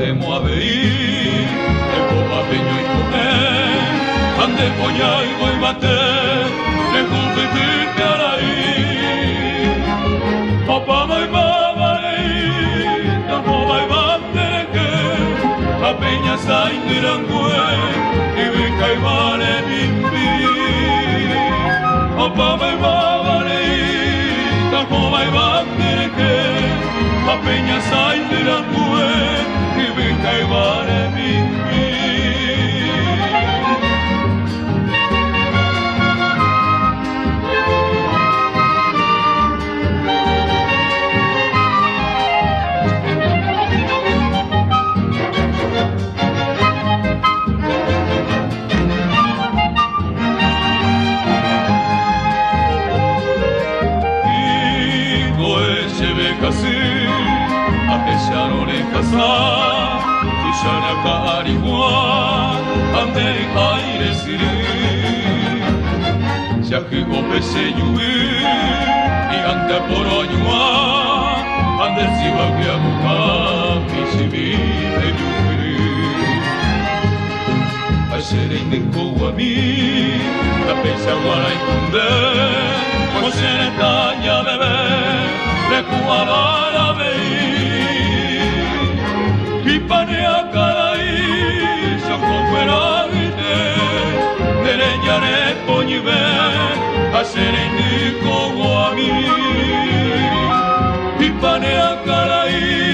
emo a veí, el boba peño y comer, ande poña y voy bate, le cupite a la i. Papá mai babalei, tamo vai batereke, a peña sai tirangue, y venga y vale bimbi. Papá mai babalei, tamo vai batereke, a peña sai tirangue, y venga y vale bimbi. Ishanaka ariwa, ande aire siri. Shaku opese yui, y ande poroñua, ande siwa guiamuka, mishimi de yuri. Ashere neko wa mi, la pesa wara ikunde, koshere tanya bebe, rekuara la vei. Pipanea carai, socorro vite, dereñare poñive, hacer indico a mí. Pipanea carai.